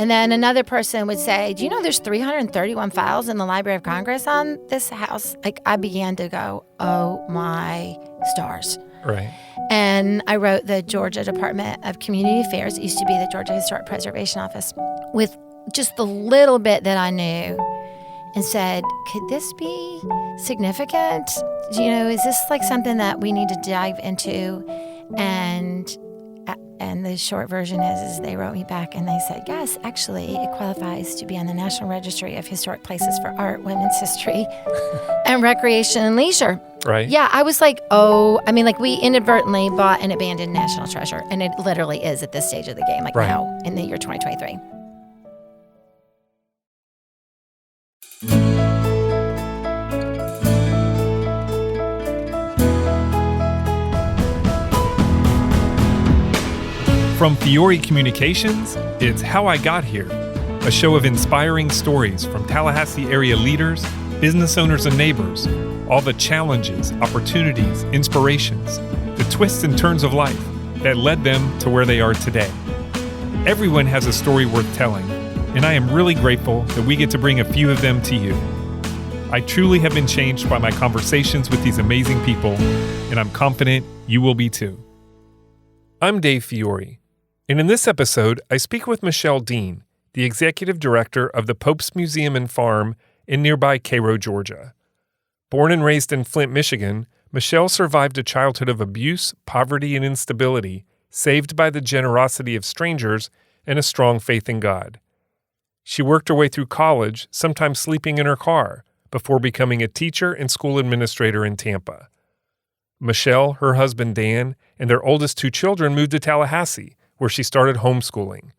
And then another person would say, do you know there's 331 files in the Library of Congress on this house? Like, I began to go, oh my stars. Right. And I wrote the Georgia Department of Community Affairs, it used to be the Georgia Historic Preservation Office, with just the little bit that I knew, and said, could this be significant? Is this like something that we need to dive into? And the short version is they wrote me back and they said, yes, actually, it qualifies to be on the National Registry of Historic Places for Art, Women's History, and Recreation and Leisure. Right. Yeah, I was like, we inadvertently bought an abandoned national treasure, and it literally is at this stage of the game, like now, in the year 2023. From Fiore Communications, it's How I Got Here, a show of inspiring stories from Tallahassee area leaders, business owners, and neighbors, all the challenges, opportunities, inspirations, the twists and turns of life that led them to where they are today. Everyone has a story worth telling, and I am really grateful that we get to bring a few of them to you. I truly have been changed by my conversations with these amazing people, and I'm confident you will be too. I'm Dave Fiore. And in this episode, I speak with Michelle Dean, the executive director of the Pope's Museum and Farm in nearby Cairo, Georgia. Born and raised in Flint, Michigan, Michelle survived a childhood of abuse, poverty, and instability, saved by the generosity of strangers and a strong faith in God. She worked her way through college, sometimes sleeping in her car, before becoming a teacher and school administrator in Tampa. Michelle, her husband Dan, and their oldest 2 children moved to Tallahassee, where she started homeschooling.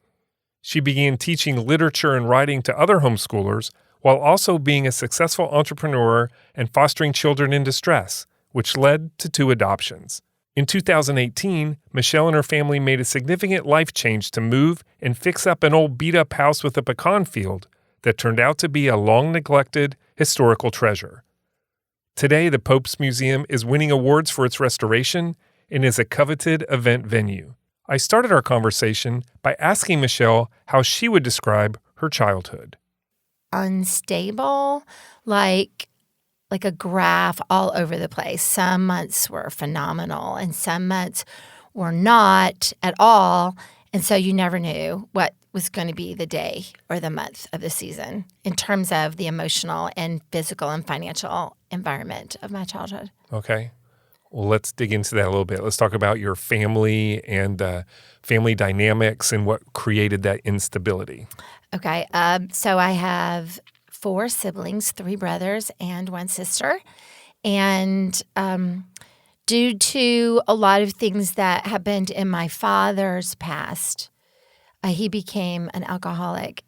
She began teaching literature and writing to other homeschoolers while also being a successful entrepreneur and fostering children in distress, which led to 2 adoptions. In 2018, Michelle and her family made a significant life change to move and fix up an old beat-up house with a pecan field that turned out to be a long-neglected historical treasure. Today, the Pope's Museum is winning awards for its restoration and is a coveted event venue. I started our conversation by asking Michelle how she would describe her childhood. Unstable, like a graph all over the place. Some months were phenomenal and some months were not at all. And so you never knew what was going to be the day or the month of the season in terms of the emotional and physical and financial environment of my childhood. Okay. Well, let's dig into that a little bit. Let's talk about your family and family dynamics and what created that instability. Okay. So I have 4 siblings, 3 brothers and 1 sister. And due to a lot of things that happened in my father's past, he became an alcoholic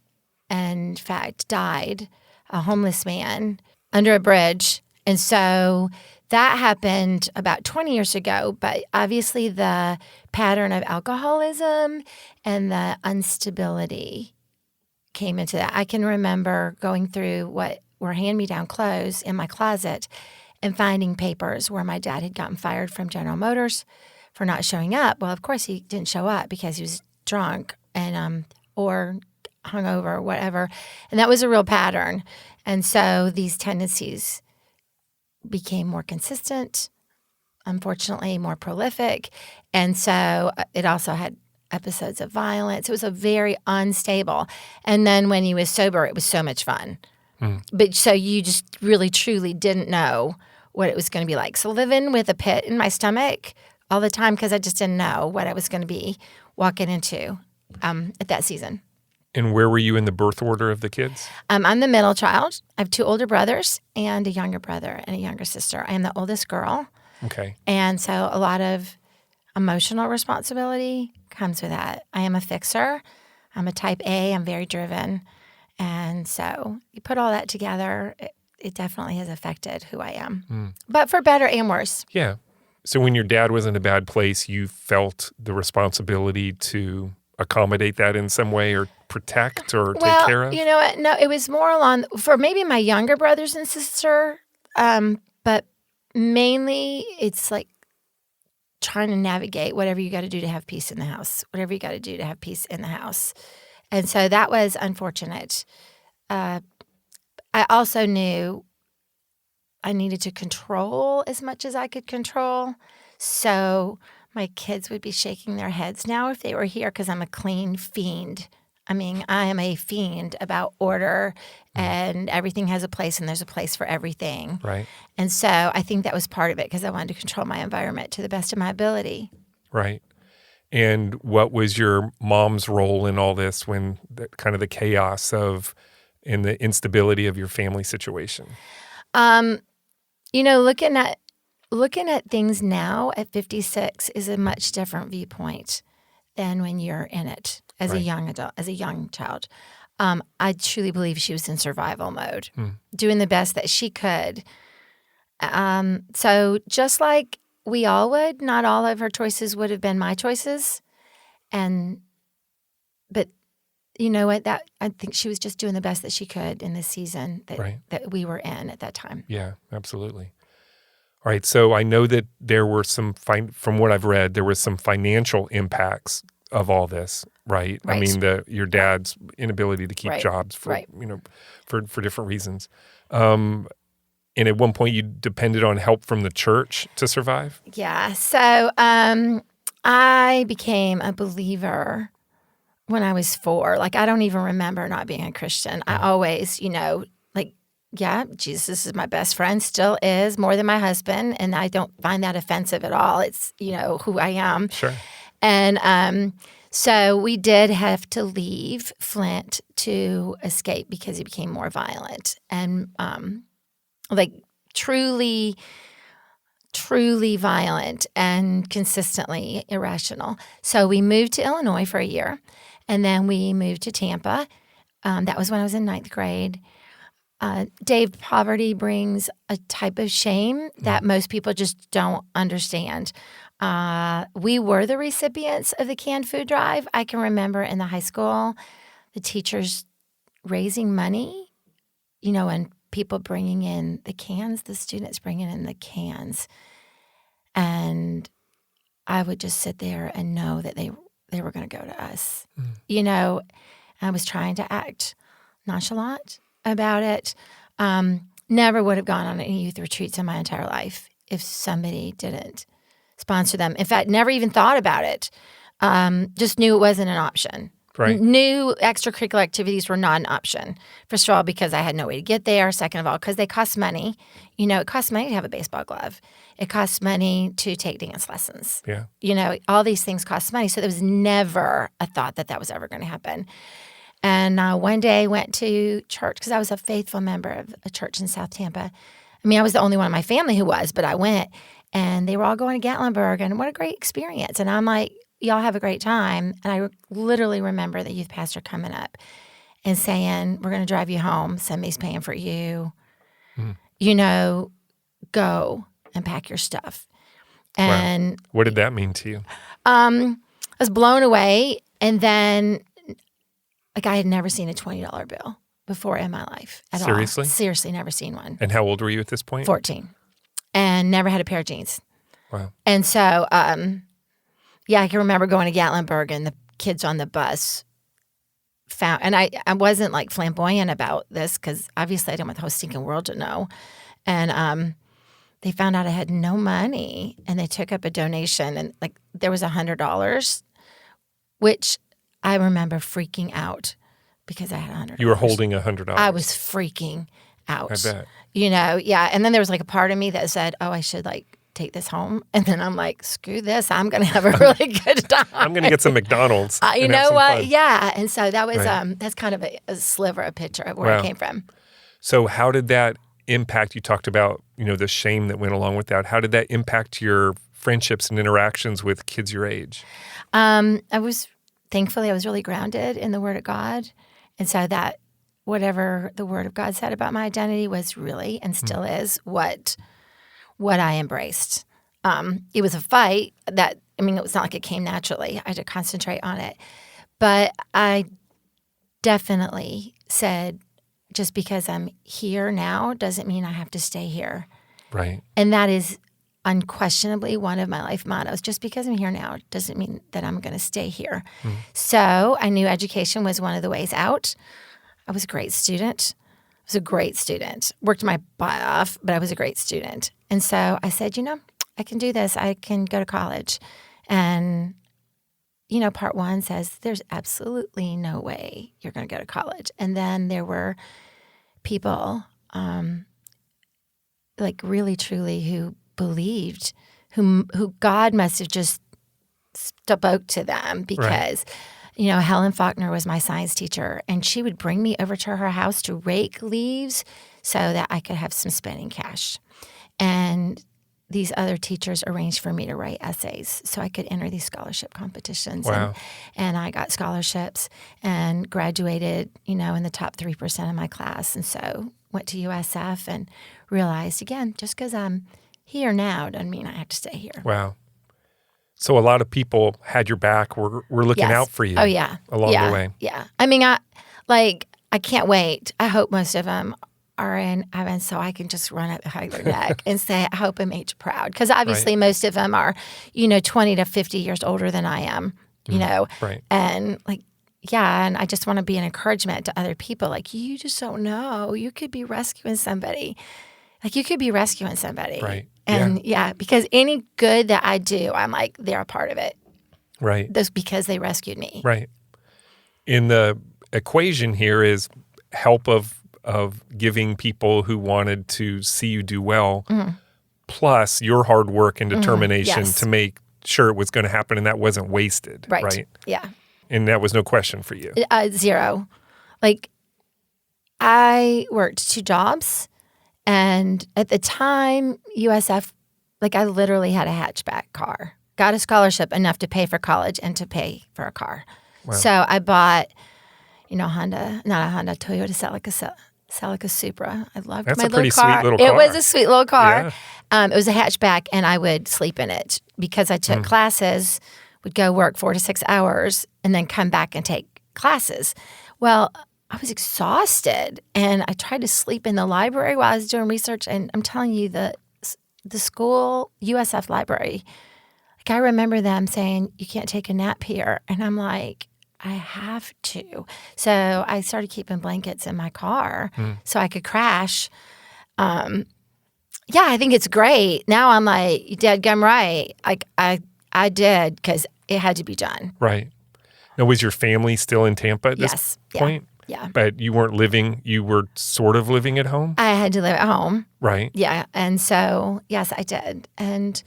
and, in fact, died, a homeless man, under a bridge. And so that happened about 20 years ago, but obviously the pattern of alcoholism and the instability came into that. I can remember going through what were hand-me-down clothes in my closet and finding papers where my dad had gotten fired from General Motors for not showing up. Well, of course he didn't show up because he was drunk and or hungover or whatever. And that was a real pattern. And so these tendencies became more consistent, unfortunately more prolific. And so it also had episodes of violence. It was a very unstable. And then when he was sober, it was so much fun. But so you just really, truly didn't know what it was going to be like. So living with a pit in my stomach all the time because I just didn't know what I was going to be walking into at that season. And where were you in the birth order of the kids? I'm the middle child. I have 2 older brothers and a younger brother and a younger sister. I am the oldest girl. Okay. And so a lot of emotional responsibility comes with that. I am a fixer. I'm a type A. I'm very driven. And so you put all that together, it definitely has affected who I am. But for better and worse. Yeah. So when your dad was in a bad place, you felt the responsibility to accommodate that in some way or protect or take care of? Well, you know what? No, it was more along for maybe my younger brothers and sister, but mainly it's like trying to navigate whatever you got to do to have peace in the house, whatever you got to do to have peace in the house. And so that was unfortunate. I also knew I needed to control as much as I could control. So my kids would be shaking their heads now if they were here because I'm a clean fiend. I mean, I am a fiend about order and everything has a place and there's a place for everything. Right. And so I think that was part of it because I wanted to control my environment to the best of my ability. Right. And what was your mom's role in all this when kind of the chaos of and the instability of your family situation? Looking at things now at 56 is a much different viewpoint than when you're in it as a young adult, as a young child. I truly believe she was in survival mode, doing the best that she could. So just like we all would, not all of her choices would have been my choices. But you know what? That I think she was just doing the best that she could in this season that we were in at that time. Yeah, absolutely. All right. So I know that there were some, from what I've read, there was some financial impacts of all this, right? I mean, your dad's inability to keep jobs for different reasons. And at one point, you depended on help from the church to survive? Yeah. So I became a believer when I was 4. Like, I don't even remember not being a Christian. I always, Jesus is my best friend, still is, more than my husband, and I don't find that offensive at all. It's, who I am. Sure. And so we did have to leave Flint to escape because he became more violent and truly violent and consistently irrational. So we moved to Illinois for a year, and then we moved to Tampa. That was when I was in 9th grade. Dave, poverty brings a type of shame that most people just don't understand. We were the recipients of the canned food drive. I can remember in the high school, the teachers raising money, and people bringing in the cans, the students bringing in the cans. And I would just sit there and know that they were going to go to us. I was trying to act nonchalant about it. Never would have gone on any youth retreats in my entire life if somebody didn't sponsor them. In fact, never even thought about it. Just knew it wasn't an option. Right. Knew extracurricular activities were not an option. First of all, because I had no way to get there. Second of all, because they cost money. It costs money to have a baseball glove. It costs money to take dance lessons. Yeah. All these things cost money. So there was never a thought that was ever going to happen. And one day I went to church because I was a faithful member of a church in South Tampa. I mean, I was the only one in my family who was, but I went. And they were all going to Gatlinburg. And what a great experience. And I'm like, y'all have a great time. And I literally remember the youth pastor coming up and saying, we're going to drive you home. Somebody's paying for you. Go and pack your stuff. And wow. What did that mean to you? I was blown away. And then, I had never seen a $20 bill before in my life at all. Seriously? Seriously, never seen one. And how old were you at this point? 14. And never had a pair of jeans. Wow. And so, I can remember going to Gatlinburg and the kids on the bus and I wasn't flamboyant about this because obviously I didn't want the whole stinking world to know. And they found out I had no money and they took up a donation and there was $100, which I remember freaking out because I had $100. You were holding $100. I was freaking out. I bet. Yeah. And then there was a part of me that said, oh, I should take this home. And then I'm like, screw this. I'm going to have a really good time. I'm going to get some McDonald's. You know what? Fun. Yeah. And so that was, right. That's kind of a sliver, a picture of where I came from. So how did that impact, you talked about, the shame that went along with that. How did that impact your friendships and interactions with kids your age? Thankfully, I was really grounded in the Word of God. And so that whatever the Word of God said about my identity was really and still is what I embraced. It was a fight it was not like it came naturally. I had to concentrate on it. But I definitely said, just because I'm here now doesn't mean I have to stay here. Right. And that is unquestionably one of my life mottos. Just because I'm here now doesn't mean that I'm going to stay here. So I knew education was one of the ways out. I was a great student. Worked my butt off, but I was a great student. And so I said, I can do this. I can go to college. And, part one says there's absolutely no way you're going to go to college. And then there were people really, truly who believed, who God must have just spoke to them because, Helen Faulkner was my science teacher, and she would bring me over to her house to rake leaves so that I could have some spending cash. And these other teachers arranged for me to write essays so I could enter these scholarship competitions. Wow. And I got scholarships and graduated, in the top 3% of my class. And so went to USF and realized, again, just because I'm here now doesn't mean I have to stay here. Wow. So a lot of people had your back. We're looking out for you. Oh, yeah. Along the way. Yeah. I mean, I can't wait. I hope most of them are in heaven so I can just run up behind their neck and say, I hope I made you proud. Because obviously most of them are, 20 to 50 years older than I am, Right. And and I just want to be an encouragement to other people. You just don't know. You could be rescuing somebody. Right. And because any good that I do, I'm like, they're a part of it. Right. That's because they rescued me. Right. In the equation here is help of giving people who wanted to see you do well, plus your hard work and determination to make sure it was going to happen and that wasn't wasted. Right. Yeah. And that was no question for you. Zero. I worked 2 jobs. And at the time, USF, I literally had a hatchback car. Got a scholarship enough to pay for college and to pay for a car. Wow. So I bought, Toyota Celica Supra. I loved That's my a pretty little car. sweet little car. It was a sweet little car. Yeah. It was a hatchback, and I would sleep in it because I took classes, would go work 4 to 6 hours, and then come back and take classes. Well, I was exhausted, and I tried to sleep in the library while I was doing research. And I'm telling you, the school USF library, I remember them saying, you can't take a nap here. And I'm like, I have to. So I started keeping blankets in my car so I could crash. I think it's great. Now I'm like, dadgum right. I did because it had to be done. Right. Now, was your family still in Tampa at this point? Yeah. But you were sort of living at home? I had to live at home. Right. Yeah. And so, yes, I did. And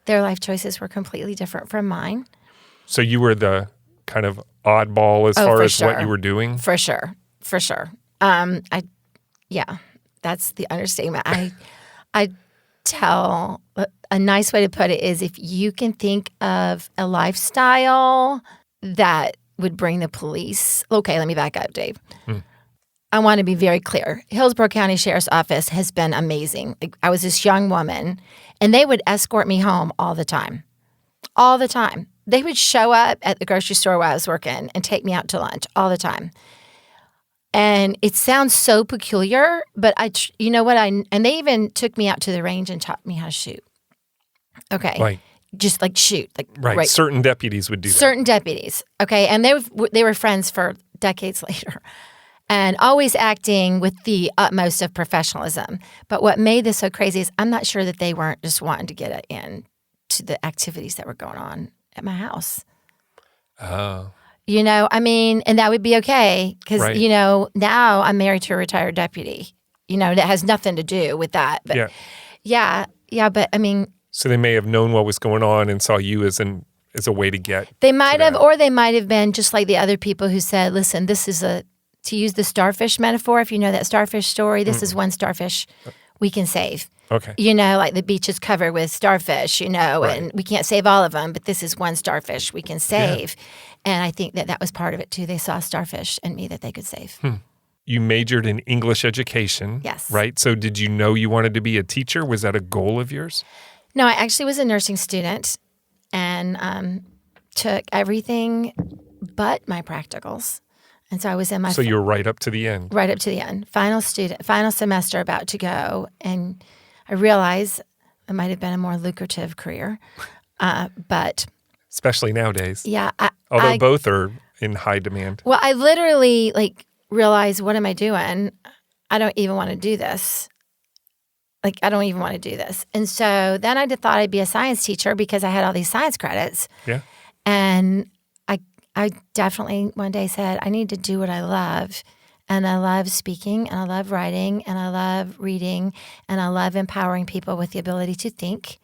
their life choices were completely different from mine. So you were the kind of oddball as far as what you were doing? For sure. That's the understatement. I tell, a nice way to put it is if you can think of a lifestyle that would bring the police. Okay, let me back up, Dave. I want to be very clear. Hillsborough County Sheriff's Office has been amazing. I was this young woman, and they would escort me home all the time. All the time. They would show up at the grocery store where I was working and take me out to lunch all the time. And it sounds so peculiar, but and they even took me out to the range and taught me how to shoot. Okay. Just shoot. Right. Certain deputies would do that. Certain deputies. Okay. And they were friends for decades later and always acting with the utmost of professionalism. But what made this so crazy is I'm not sure that they weren't just wanting to get in to the activities that were going on at my house. Oh. And that would be okay because, now I'm married to a retired deputy, that has nothing to do with that. But but So they may have known what was going on and saw you as a way to get. They might have, or they might have been just like the other people who said, listen, this is to use the starfish metaphor, if you know that starfish story, this is one starfish we can save. Okay. The beach is covered with starfish, and we can't save all of them, but this is one starfish we can save. Yeah. And I think that was part of it too. They saw starfish in me that they could save. You majored in English education. Yes. Right? So did you know you wanted to be a teacher? Was that a goal of yours? No, I actually was a nursing student and took everything but my practicals. And so I was in my... So you were right up to the end. Right up to the end. Final semester about to go. And I realized It might have been a more lucrative career. But Especially nowadays. yeah, Although both are in high demand. well, I literally realized, what am I doing? I don't even want to do this. I don't even want to do this. And so then I thought I'd be a science teacher because I had all these science credits. Yeah. And I definitely one day said, I need to do what I love. And I love speaking, and I love writing, and I love reading, and I love empowering people with the ability to think.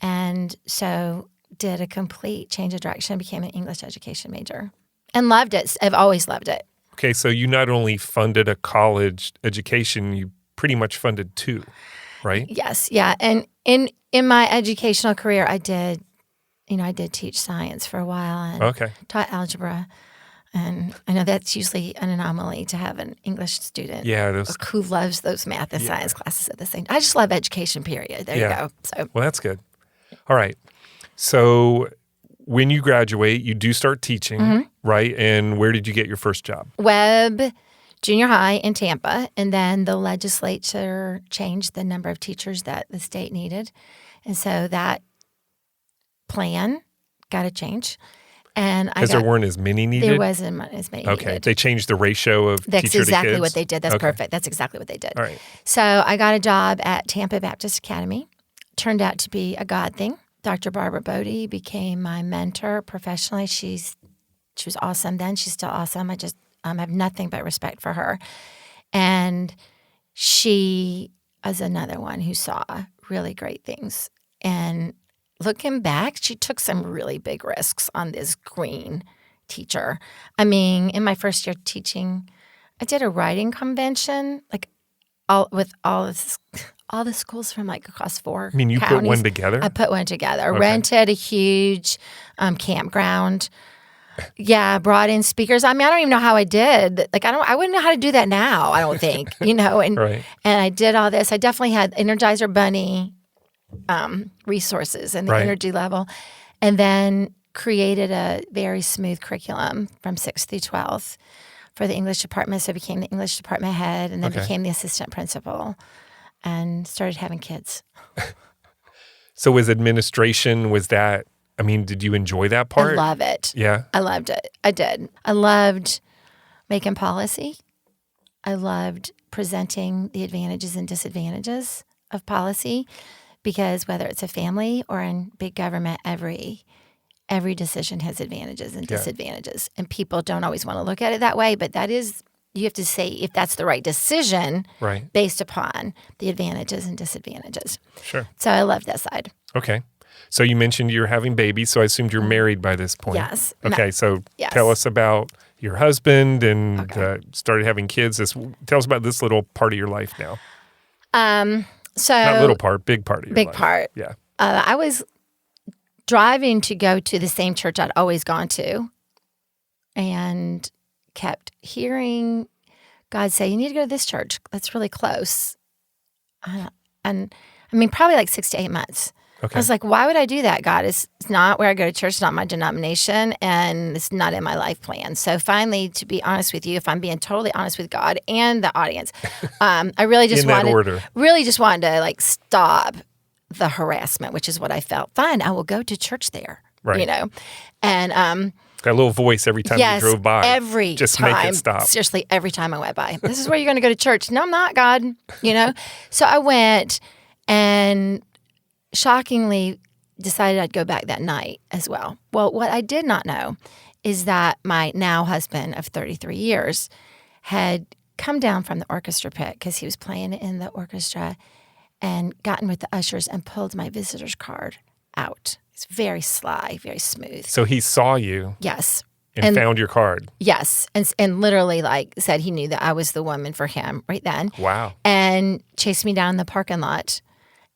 And so did a complete change of direction, became an English education major, and loved it. I've always loved it. Okay, so you not only funded a college education, you pretty much funded two, right? Yes, yeah. And in my educational career, I did teach science for a while and taught algebra. And I know that's usually an anomaly to have an English student who loves those math and science classes at the same time. I just love education, period. There you go. So, well, that's good. All right. So when you graduate, you do start teaching, right? And where did you get your first job? Webb Junior High in Tampa. And then the legislature changed the number of teachers that the state needed. And so that plan got to change. Because there weren't as many needed? There wasn't as many needed. Okay. They changed the ratio of teacher to kids? That's exactly what they did. That's perfect. That's exactly what they did. All right. So I got a job at Tampa Baptist Academy. Turned out to be a God thing. Dr. Barbara Bodie became my mentor professionally. She was awesome then. She's still awesome. I just have nothing but respect for her. And she is another one who saw really great things. And looking back, she took some really big risks on this green teacher. I mean, in my first year teaching, I did a writing convention, with all the schools from across 4 I mean, you counties. put one together? I put one together. Okay. Rented a huge campground. Yeah, brought in speakers. I mean, I don't even know how I did. I wouldn't know how to do that now, I don't think, And Right. and I did all this. I definitely had Energizer Bunny resources and the energy level, and then created a very smooth curriculum from 6th through 12th for the English department. So I became the English department head, and then became the assistant principal, and started having kids. So was administration, did you enjoy that part? I love it. Yeah? I loved it. I did. I loved making policy. I loved presenting the advantages and disadvantages of policy, because whether it's a family or in big government, every decision has advantages and disadvantages. And people don't always want to look at it that way, but you have to say if that's the right decision based upon the advantages and disadvantages. Sure. So I love that side. Okay. So you mentioned you're having babies, so I assumed you're married by this point. Yes. Okay, so tell us about your husband and started having kids. Tell us about this little part of your life now. So not little part, big part of your life. Big part. Yeah. I was driving to go to the same church I'd always gone to, and kept hearing God say, you need to go to this church. That's really close. And I mean, probably 6 to 8 months. Okay. I was like, why would I do that, God? It's not where I go to church. It's not my denomination, and it's not in my life plan. So finally, to be honest with you, if I'm being totally honest with God and the audience, I really just wanted to stop the harassment, which is what I felt. Fine, I will go to church there, right. And that little voice every time you drove by. Every just time. Make it stop. Seriously, every time I went by. This is where you're going to go to church. No, I'm not, God. So I went and shockingly decided I'd go back that night as well. Well, what I did not know is that my now husband of 33 years had come down from the orchestra pit because he was playing in the orchestra and gotten with the ushers and pulled my visitor's card out. It's very sly, very smooth. So he saw you. Yes. And found your card. Yes. And literally said he knew that I was the woman for him right then. Wow. And chased me down the parking lot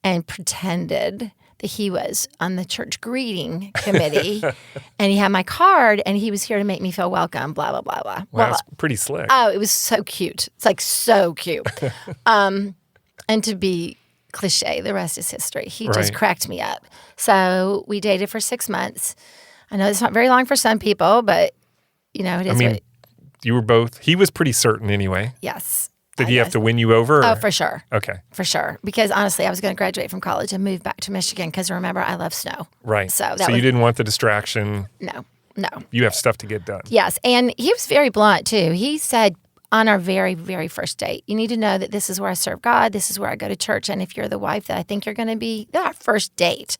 and pretended that he was on the church greeting committee and he had my card and he was here to make me feel welcome, blah, blah, blah, blah. Wow, that's pretty slick. Oh, it was so cute. It's so cute. And to be cliche, the rest is history. He just cracked me up. So we dated for 6 months. I know it's not very long for some people, but it is. You were both, he was pretty certain anyway. Yes. Did he have to win you over? Oh, for sure. Okay. For sure. Because honestly, I was going to graduate from college and move back to Michigan because remember, I love snow. Right. So you didn't want the distraction. No. You have stuff to get done. Yes. And he was very blunt too. He said on our very, very first date, you need to know that this is where I serve God. This is where I go to church. And if you're the wife that I think you're going to be, our first date,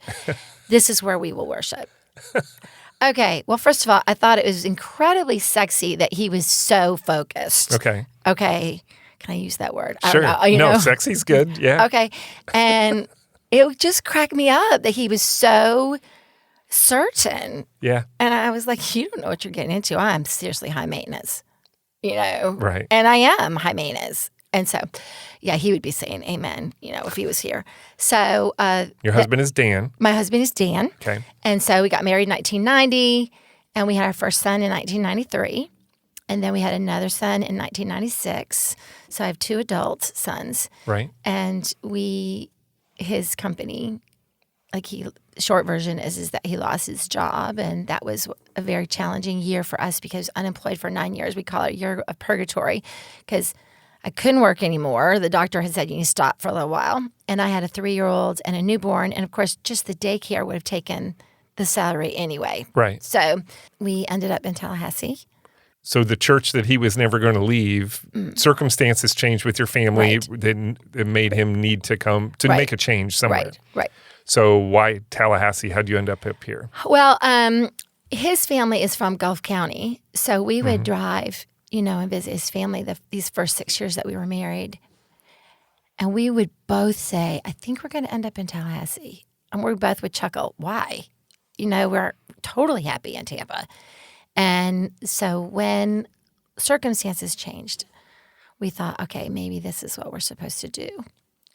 this is where we will worship. Okay. Well, first of all, I thought it was incredibly sexy that he was so focused. Okay. Can I use that word? Sure. I don't know. No, sexy's good. Yeah. Okay. And it just cracked me up that he was so certain. Yeah. And I was like, you don't know what you're getting into. I'm seriously high maintenance, Right. And I am high maintenance. And so, yeah, he would be saying amen, if he was here. So your husband is Dan. My husband is Dan. Okay. And so we got married in 1990, and we had our first son in 1993. And then we had another son in 1996. So I have 2 adult sons. Right. And his company, short version is that he lost his job. And that was a very challenging year for us because unemployed for 9 years. We call it a year of purgatory because I couldn't work anymore. The doctor had said, you need to stop for a little while. And I had a 3-year-old and a newborn. And of course, just the daycare would have taken the salary anyway. Right. So we ended up in Tallahassee. So the church that he was never going to leave, circumstances changed with your family that made him need to come to make a change somewhere. Right. So why Tallahassee? How'd you end up here? Well, his family is from Gulf County. So we would drive, and visit his family these first 6 years that we were married. And we would both say, I think we're going to end up in Tallahassee. And we both would chuckle, why? We're totally happy in Tampa. And so when circumstances changed, we thought, okay, maybe this is what we're supposed to do,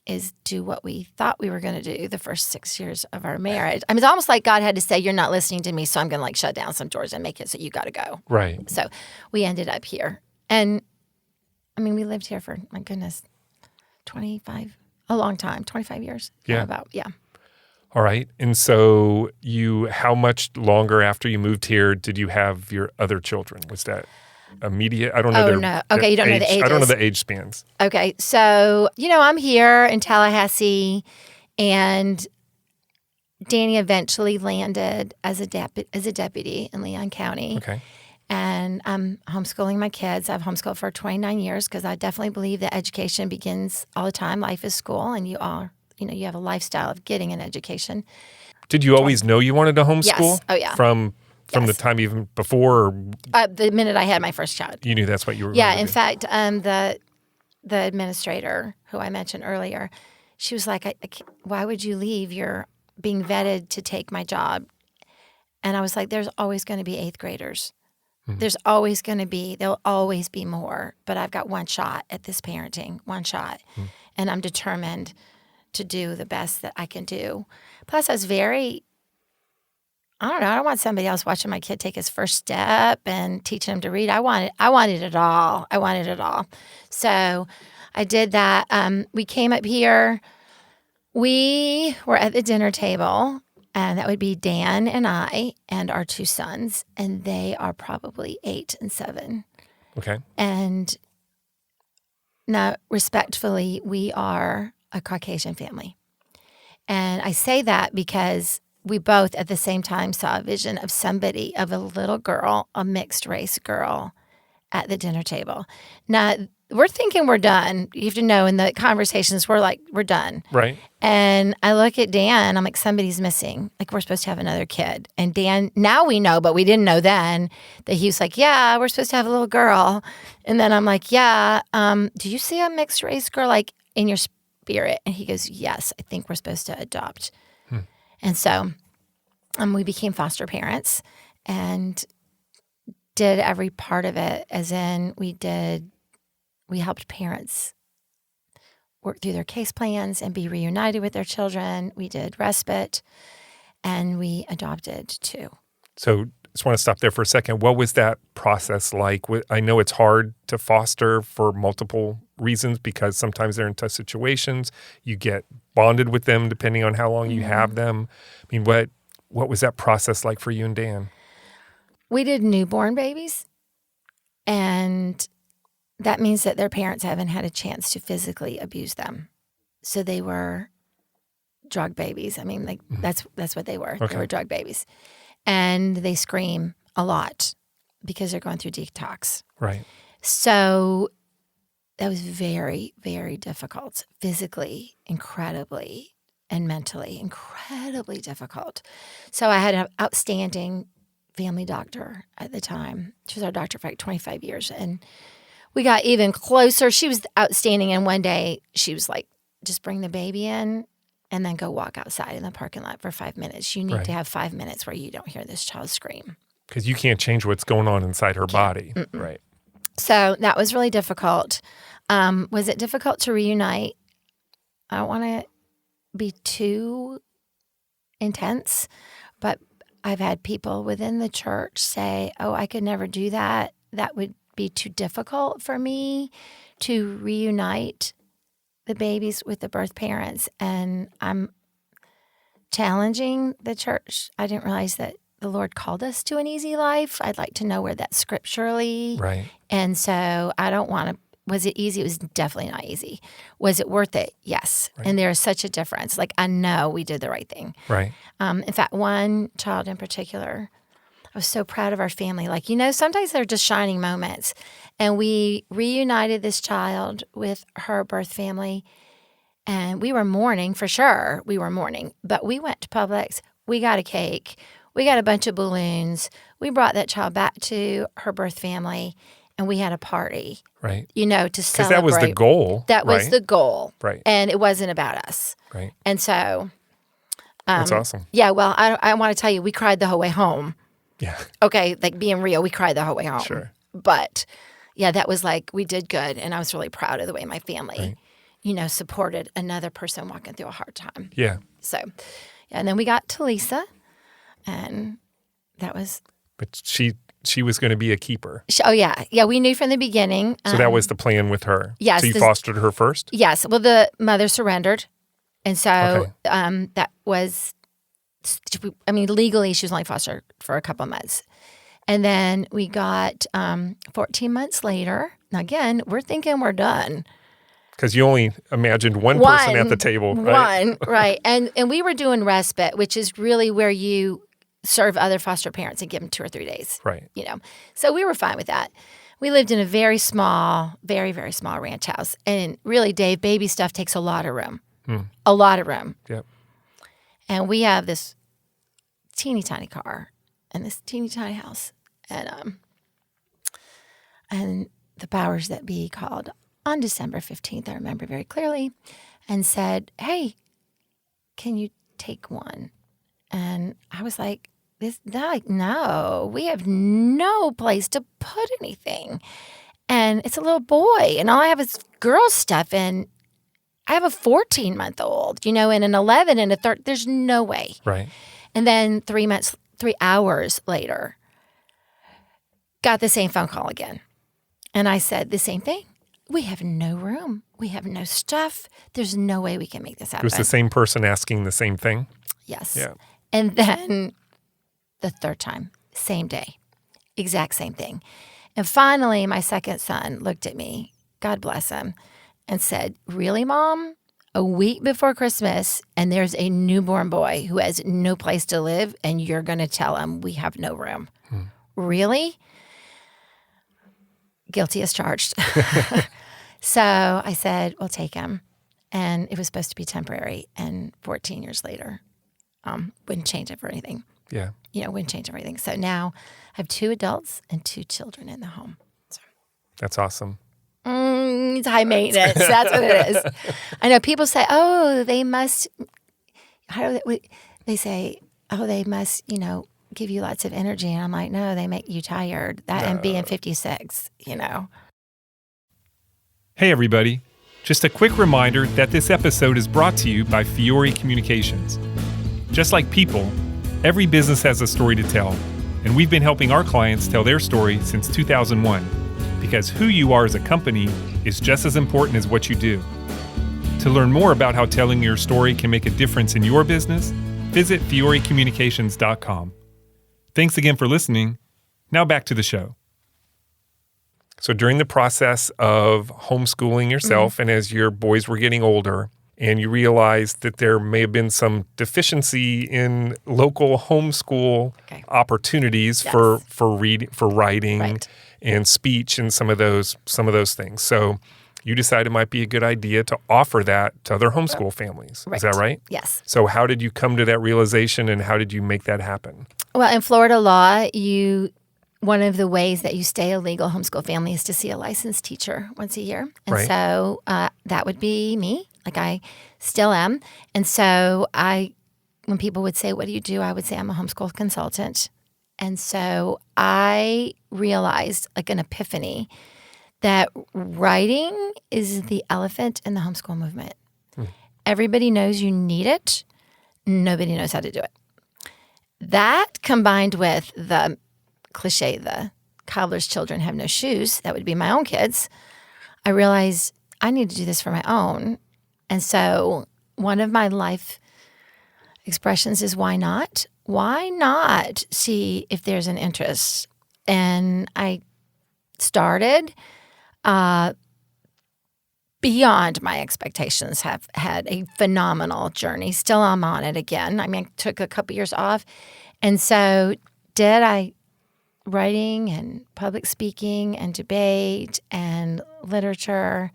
is do what we thought we were going to do the first 6 years of our marriage. I mean, it's almost like God had to say, you're not listening to me, so I'm going to shut down some doors and make it so you got to go. Right. So we ended up here. And, we lived here for, my goodness, a long time, 25 years. Yeah. Yeah. All right. And so how much longer after you moved here did you have your other children? Was that immediate? I don't know. No. Okay, you don't know the ages. I don't know the age spans. Okay. So, I'm here in Tallahassee, and Danny eventually landed as a deputy in Leon County. Okay. And I'm homeschooling my kids. I've homeschooled for 29 years because I definitely believe that education begins all the time. Life is school, and you have a lifestyle of getting an education. Did you always know you wanted to homeschool? Yes. Oh, yeah. From the time even before? Or the minute I had my first child. You knew that's what you were Yeah. going to In do? fact, the administrator who I mentioned earlier, she was like, why would you leave? You're being vetted to take my job. And I was like, there's always going to be 8th graders. Mm-hmm. There'll always be more. But I've got one shot at this parenting, one shot. Mm-hmm. And I'm determined to do the best that I can do. Plus, I was I don't want somebody else watching my kid take his first step and teaching him to read. I wanted it all. So I did that. We came up here. We were at the dinner table, and that would be Dan and I and our 2 sons, and they are probably 8 and 7. Okay. And now, respectfully, we are a Caucasian family. And I say that because we both at the same time saw a vision of a little girl, a mixed race girl at the dinner table. Now, we're thinking we're done. You have to know in the conversations, we're like, we're done. Right. And I look at Dan, I'm like, somebody's missing. Like, we're supposed to have another kid. And Dan, now we know, but we didn't know then, that he was like, yeah, we're supposed to have a little girl. And then I'm like, yeah, do you see a mixed race girl like in your spirit? And he goes, yes, I think we're supposed to adopt. And so we became foster parents and did every part of it, as in we helped parents work through their case plans and be reunited with their children. We did respite, and we adopted too. So just want to stop there for a second. What was that process like? I know it's hard to foster for multiple reasons because sometimes they're in tough situations. You get bonded with them depending on how long you have them. I mean, what was that process like for you and Dan? We did newborn babies, and that means that their parents haven't had a chance to physically abuse them. So they were drug babies. I mean, like that's what they were. Okay. They were drug babies. And they scream a lot because they're going through detox. Right. So that was very, very difficult, physically, incredibly, and mentally, incredibly difficult. So I had an outstanding family doctor at the time. She was our doctor for like 25 years. And we got even closer. She was outstanding. And one day she was like, just bring the baby in and then go walk outside in the parking lot for 5 minutes. You need to have 5 minutes where you don't hear this child scream. Because you can't change what's going on inside her body. Mm-mm. Right. So that was really difficult. Was it difficult to reunite? I don't want to be too intense, but I've had people within the church say, oh, I could never do that. That would be too difficult for me to reunite the babies with the birth parents. And I'm challenging the church. I didn't realize that the Lord called us to an easy life. I'd like to know where that's scripturally. Right. And so I don't want to. Was it easy? It was definitely not easy. Was it worth it? Yes. Right. And there is such a difference. Like, I know we did the right thing. Right. In fact, one child in particular, I was so proud of our family. Like, sometimes they're just shining moments. And we reunited this child with her birth family. And we were mourning, for sure. We were mourning. But we went to Publix. We got a cake. We got a bunch of balloons. We brought that child back to her birth family. And we had a party, right? To celebrate. Because that was the goal. That was the goal. Right. And it wasn't about us. Right. And so. That's awesome. Yeah, well, I want to tell you, we cried the whole way home. Yeah. Okay, like being real, we cried the whole way home. Sure. But, yeah, that was like, we did good. And I was really proud of the way my family, supported another person walking through a hard time. Yeah. So, yeah, and then we got to Lisa, and that was. But she was going to be a keeper. Oh, yeah. Yeah, we knew from the beginning. So that was the plan with her. Yes. So you fostered her first? Yes. Well, the mother surrendered. And so Okay. that was, legally she was only fostered for a couple of months. And then we got 14 months later. Now, again, we're thinking we're done. Because you only imagined one person at the table, right? One, right. And we were doing respite, which is really where you serve other foster parents and give them 2 or 3 days. Right. So we were fine with that. We lived in a very small, very, very small ranch house. And really, Dave, baby stuff takes a lot of room. A lot of room. Yep. And we have this teeny tiny car and this teeny tiny house. And the powers that be called on December 15th, I remember very clearly, and said, hey, can you take one? And I was like, no, we have no place to put anything. And it's a little boy, and all I have is girl stuff, and I have a 14-month-old, and an 11 and a 13. There's no way. Right. And then 3 hours later, got the same phone call again. And I said the same thing. We have no room. We have no stuff. There's no way we can make this happen. It was the same person asking the same thing? Yes. Yeah. And then the third time, same day, exact same thing. And finally, my second son looked at me, God bless him, and said, really, Mom? A week before Christmas, and there's a newborn boy who has no place to live, and you're going to tell him we have no room. Really? Guilty as charged. So I said, we'll take him. And it was supposed to be temporary. And 14 years later, wouldn't change it for anything. Yeah. Wouldn't change everything. So now I have 2 adults and 2 children in the home. So. That's awesome. It's high maintenance. That's what it is. I know people say, oh, they must, they say, oh, they must, give you lots of energy. And I'm like, no, they make you tired. And being 56, Hey, everybody. Just a quick reminder that this episode is brought to you by Fiore Communications. Just like people, every business has a story to tell, and we've been helping our clients tell their story since 2001, because who you are as a company is just as important as what you do. To learn more about how telling your story can make a difference in your business, visit fiorecommunications.com. Thanks again for listening. Now back to the show. So during the process of homeschooling yourself and as your boys were getting older and you realized that there may have been some deficiency in local homeschool opportunities for writing and speech and some of those things. So you decided it might be a good idea to offer that to other homeschool families. Is that right? Yes. So how did you come to that realization and how did you make that happen? Well, in Florida law, one of the ways that you stay a legal homeschool family is to see a licensed teacher once a year. And so that would be me, like I still am. And so when people would say, what do you do? I would say I'm a homeschool consultant. And so I realized, like an epiphany, that writing is the elephant in the homeschool movement. Everybody knows you need it. Nobody knows how to do it. That combined with the cliche, the cobbler's children have no shoes, that would be my own kids, I realized I need to do this for my own. And so one of my life expressions is why not? Why not see if there's an interest? And I started beyond my expectations, have had a phenomenal journey. Still I'm on it again. I mean, I took a couple years off. And so writing and public speaking and debate and literature.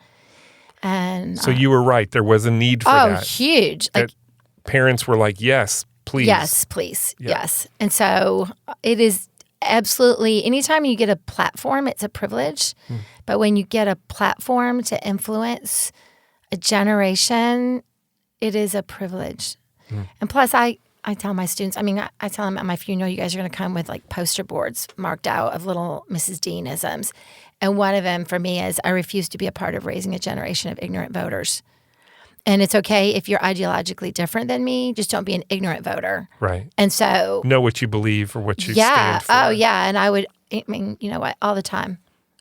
And so you were right. There was a need for that. Oh, huge. Parents were like, yes, please. Yes, please. Yeah. Yes. And so it is absolutely, anytime you get a platform, it's a privilege. But when you get a platform to influence a generation, it is a privilege. And plus, I tell my students, I tell them at my funeral, you guys are going to come with like poster boards marked out of little Mrs. Dean-isms. And one of them for me is I refuse to be a part of raising a generation of ignorant voters. And it's okay if you're ideologically different than me, just don't be an ignorant voter. Right. And so know what you believe or what you stand for. Oh, yeah. And you know what, all the time.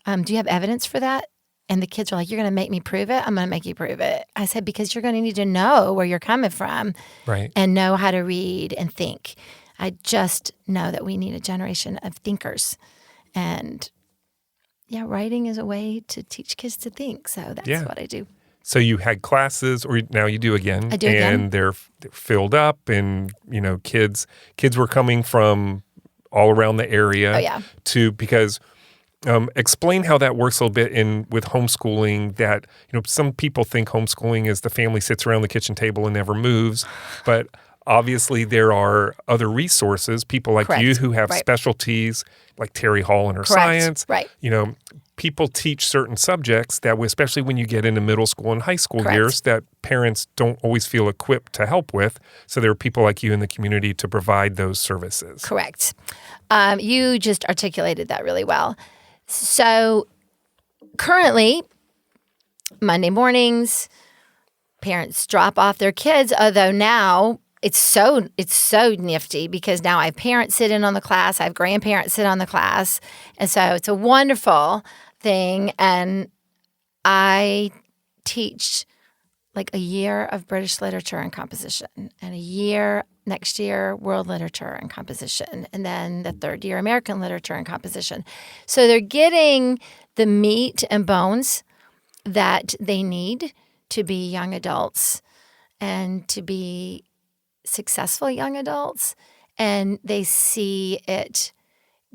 Do you have evidence for that? And the kids are like, you're going to make me prove it? I'm going to make you prove it. I said, because you're going to need to know where you're coming from and know how to read and think. I just know that we need a generation of thinkers. And writing is a way to teach kids to think. So that's what I do. So you had classes, or now you do again. I do again. And they're filled up, and kids were coming from all around the area. Because explain how that works a little bit with homeschooling. That some people think homeschooling is the family sits around the kitchen table and never moves, but obviously there are other resources. People like you who have specialties, like Terry Hall and her science. People teach certain subjects that, especially when you get into middle school and high school years, that parents don't always feel equipped to help with. So there are people like you in the community to provide those services. Correct. You just articulated that really well. So currently, Monday mornings, parents drop off their kids, although now it's so nifty because now I have parents sit in on the class, I have grandparents sit on the class, and so it's a wonderful thing. And I teach like a year of British literature and composition, and a year next year world literature and composition, and then the third year American literature and composition. So they're getting the meat and bones that they need to be young adults and to be successful young adults, and they see it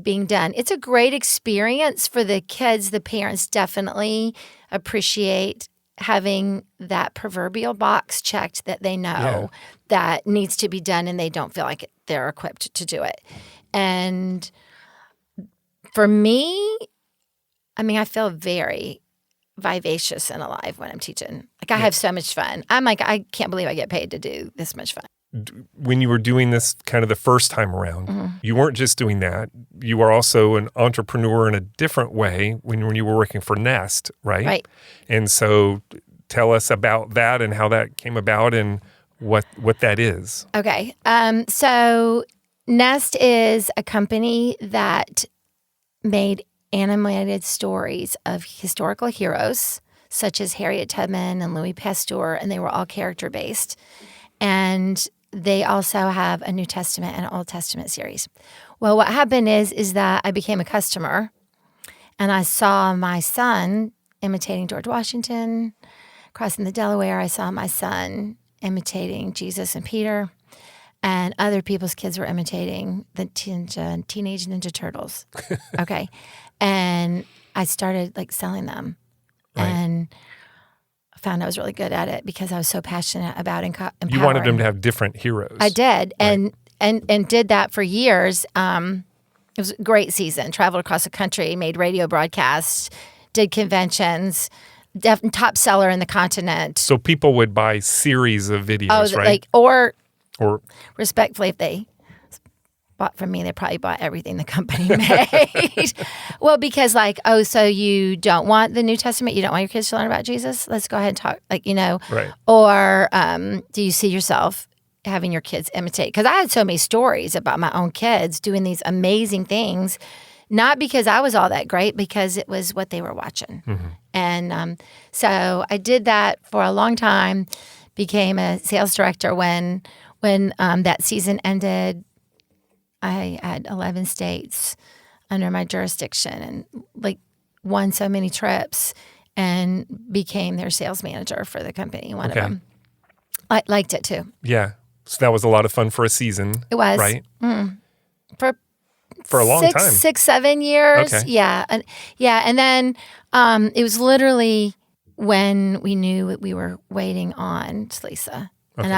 being done. It's a great experience for the kids. The parents definitely appreciate having that proverbial box checked that they know that needs to be done, and they don't feel like they're equipped to do it. And for me, I feel very vivacious and alive when I'm teaching. Like I have so much fun. I'm like, I can't believe I get paid to do this much fun. When you were doing this kind of the first time around, you weren't just doing that. You were also an entrepreneur in a different way when you were working for Nest, right? Right. And so tell us about that and how that came about and what that is. Okay. So Nest is a company that made animated stories of historical heroes such as Harriet Tubman and Louis Pasteur, and they were all character-based. And they also have a New Testament and Old Testament series. Well, what happened is that I became a customer, And I saw my son imitating George Washington. Crossing the Delaware, I saw my son imitating Jesus and Peter. And other people's kids were imitating the Teenage Ninja Turtles. Okay. And I started like selling them. Right. And I found I was really good at it because I was so passionate about empowering. You wanted them to have different heroes. I did. Right. And did that for years. It was a great season. Traveled across the country, made radio broadcasts, did conventions, top seller in the continent. So people would buy series of videos, right? Or respectfully, if they bought from me, they probably bought everything the company made. Well, because so you don't want the New Testament? You don't want your kids to learn about Jesus? Let's go ahead and talk, Right. Or do you see yourself having your kids imitate? Because I had so many stories about my own kids doing these amazing things, not because I was all that great, because it was what they were watching. Mm-hmm. And so I did that for a long time, became a sales director when that season ended. I had 11 states under my jurisdiction and won so many trips and became their sales manager for the company. One of them. I liked it too. Yeah. So that was a lot of fun for a season. It was. Right? For a long time. 6, 7 years. Okay. Yeah. And then it was literally when we knew that we were waiting on Lisa. Okay.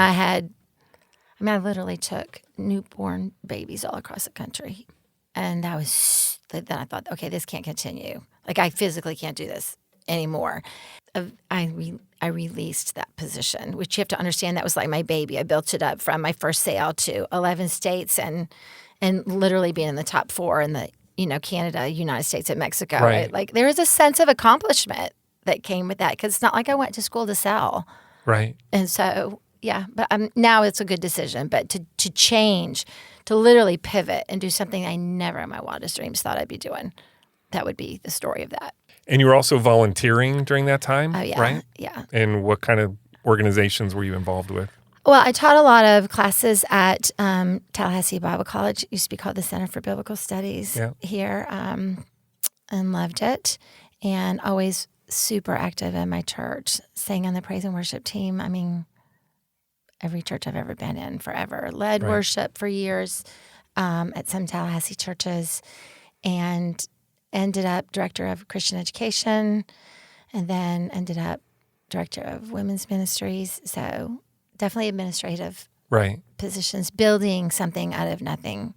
And I literally took newborn babies all across the country. And then I thought, okay, this can't continue. I physically can't do this anymore. I released that position, which you have to understand that was like my baby. I built it up from my first sale to 11 states and literally being in the top 4 in the, Canada, United States, and Mexico. Right. There was a sense of accomplishment that came with that because it's not like I went to school to sell. Right. And so, yeah, but now it's a good decision. But to change, to literally pivot and do something I never in my wildest dreams thought I'd be doing, that would be the story of that. And you were also volunteering during that time, Oh, yeah. right? Yeah. And what kind of organizations were you involved with? Well, I taught a lot of classes at Tallahassee Bible College. It used to be called the Center for Biblical Studies here, and loved it. And always super active in my church, sang on the praise and worship team. I mean, every church I've ever been in forever. Led worship for years at some Tallahassee churches, and ended up director of Christian education, and then ended up director of women's ministries. So definitely administrative positions. Building something out of nothing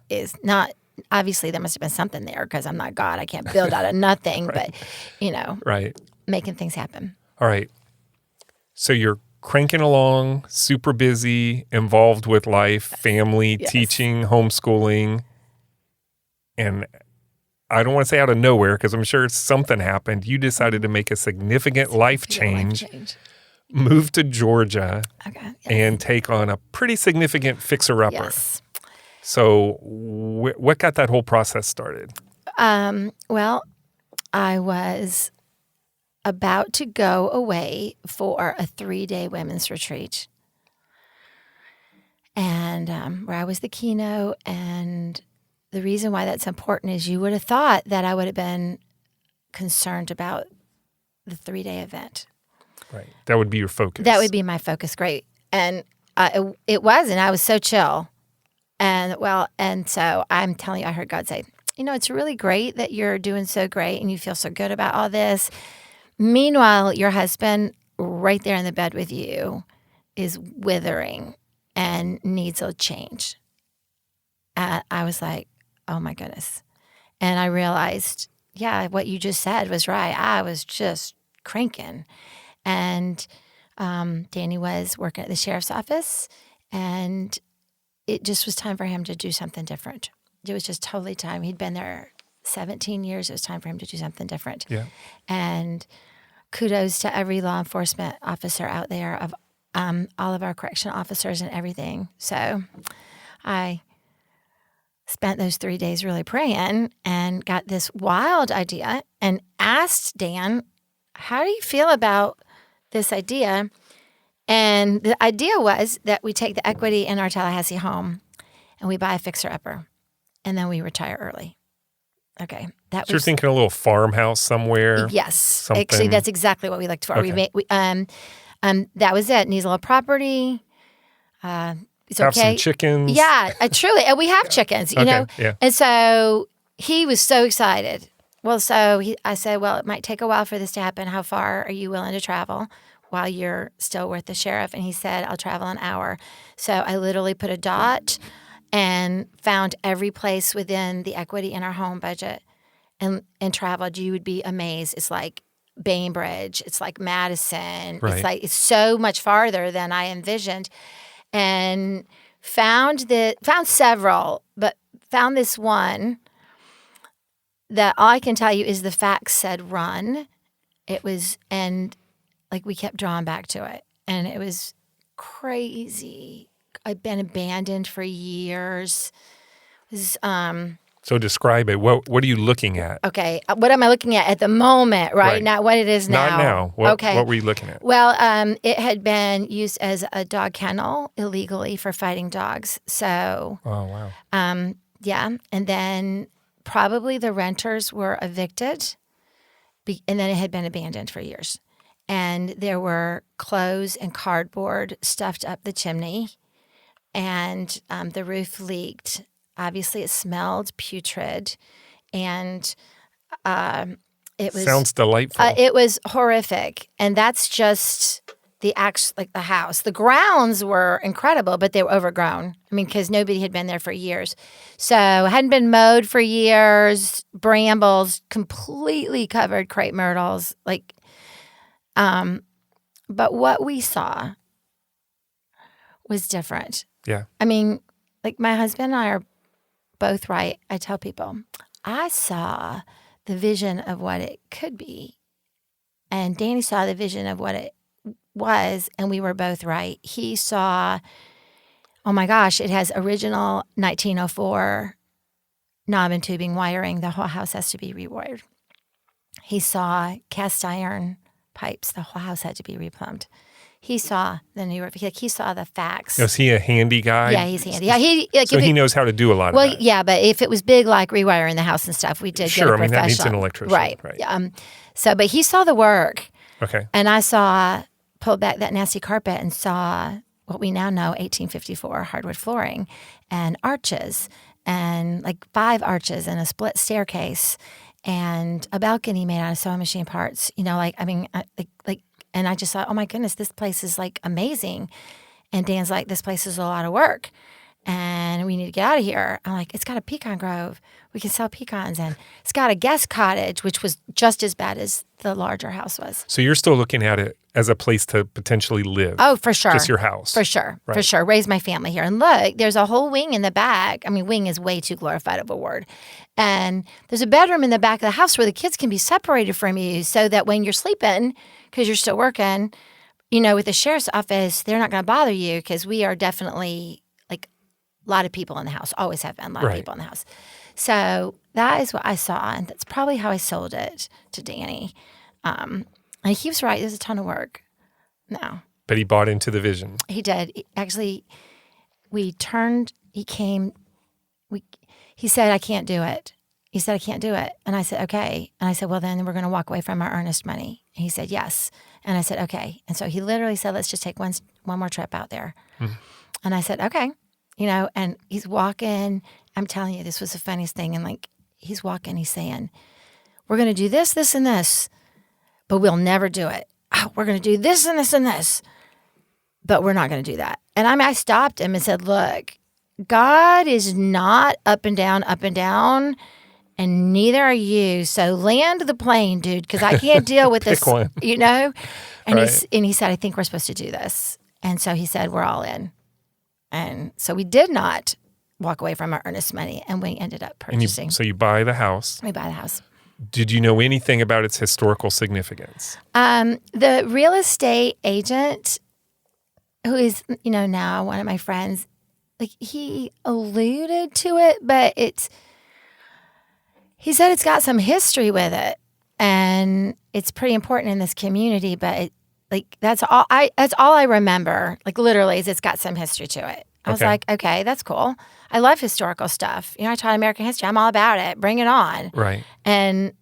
is not, obviously there must have been something there because I'm not God. I can't build out of nothing, but, making things happen. All right. So you're cranking along, super busy, involved with life, family, teaching, homeschooling, and I don't want to say out of nowhere because I'm sure something happened. You decided to make a significant life change, move to Georgia, and take on a pretty significant fixer-upper. Yes. So what got that whole process started? Well, I was about to go away for a 3-day women's retreat, and where I was the keynote. And the reason why that's important is you would have thought that I would have been concerned about the 3-day event. Right. That would be your focus. That would be my focus. Great. And it was, and I was so chill. And so I'm telling you, I heard God say, it's really great that you're doing so great and you feel so good about all this. Meanwhile, your husband right there in the bed with you is withering and needs a change. I was like, oh my goodness. And I realized, what you just said was right. I was just cranking. And Danny was working at the sheriff's office, and it just was time for him to do something different. It was just totally time. He'd been there 17 years. It was time for him to do something different. Yeah. And kudos to every law enforcement officer out there, of all of our correction officers and everything. So I spent those 3 days really praying and got this wild idea and asked Dan, how do you feel about this idea? And the idea was that we take the equity in our Tallahassee home and we buy a fixer-upper, and then we retire early. Okay. So you're thinking a little farmhouse somewhere? Yes. Something. Actually, that's exactly what we looked for. Okay. That was it. Needs a little property. It's Have okay. some chickens. Yeah, truly. And we have chickens, you know. Yeah. And so he was so excited. Well, I said, well, it might take a while for this to happen. How far are you willing to travel while you're still with the sheriff? And he said, I'll travel an hour. So I literally put a dot and found every place within the equity in our home budget and traveled. You would be amazed. It's like Bainbridge. It's like Madison. Right. It's so much farther than I envisioned. And found several, but found this one that all I can tell you is the facts said run. It was, and like we kept drawing back to it. And it was crazy. I'd been abandoned for years. It was, So describe it. What are you looking at? okay, what am I looking at the moment, right? Not what it is now. Not now. What were you looking at? Well, it had been used as a dog kennel illegally for fighting dogs. So, oh, wow. yeah. And then probably the renters were evicted, and then it had been abandoned for years. And there were clothes and cardboard stuffed up the chimney, and the roof leaked. Obviously, it smelled putrid, and it was sounds delightful. It was horrific, and that's just the house. The grounds were incredible, but they were overgrown. I mean, because nobody had been there for years, so it hadn't been mowed for years. Brambles, completely covered crepe myrtles, But what we saw was different. Yeah. I mean, like my husband and I are both right. I tell people, I saw the vision of what it could be, and Danny saw the vision of what it was, and we were both right. He saw, oh my gosh, it has original 1904 knob and tubing wiring. The whole house has to be rewired. He saw cast iron pipes. The whole house had to be replumbed. He saw the New York. He saw the facts. Is he a handy guy? Yeah, he's handy. Yeah, he knows how to do a lot of that. Well, yeah, but if it was big, like rewiring the house and stuff, we did get a professional. Sure, I mean, that needs an electrician. Right. But he saw the work. Okay. And I pulled back that nasty carpet and saw what we now know, 1854 hardwood flooring and arches, and like 5 arches and a split staircase and a balcony made out of sewing machine parts. You know, and I just thought, oh my goodness, this place is like amazing. And Dan's like, this place is a lot of work and we need to get out of here. I'm like, it's got a pecan grove. We can sell pecans. And it's got a guest cottage, which was just as bad as the larger house was. So you're still looking at it as a place to potentially live. Oh, for sure. Just your house. For sure. Right. For sure. Raise my family here. And look, there's a whole wing in the back. I mean, wing is way too glorified of a word. And there's a bedroom in the back of the house where the kids can be separated from you so that when you're sleeping, because you're still working, you know, with the sheriff's office, they're not going to bother you because we are definitely like a lot of people in the house, always have been a lot of people in the house. So that is what I saw, and that's probably how I sold it to Danny. And he was right. There's a ton of work. No. But he bought into the vision. He did. Actually, he said, I can't do it. He said, I can't do it. And I said, okay. And I said, well, then we're going to walk away from our earnest money. And he said, yes. And I said, okay. And so he literally said, let's just take one more trip out there. Mm-hmm. And I said, okay. You know, and he's walking. I'm telling you, this was the funniest thing. And like, he's walking, he's saying, we're going to do this, this, and this, but we'll never do it. Oh, we're going to do this and this and this, but we're not going to do that. And I stopped him and said, look, God is not up and down, and neither are you. So land the plane, dude, because I can't deal with this, one. you know? And, right. he said, I think we're supposed to do this. And so he said, we're all in. And so we did not walk away from our earnest money, and we ended up purchasing. So you buy the house. We buy the house. Did you know anything about its historical significance? The real estate agent, who is, you know, now one of my friends, like he alluded to it, but he said it's got some history with it, and it's pretty important in this community. But that's all I remember. Like literally, is it's got some history to it. I was like, okay, that's cool. I love historical stuff. I taught American history. I'm all about it. Bring it on. Right. And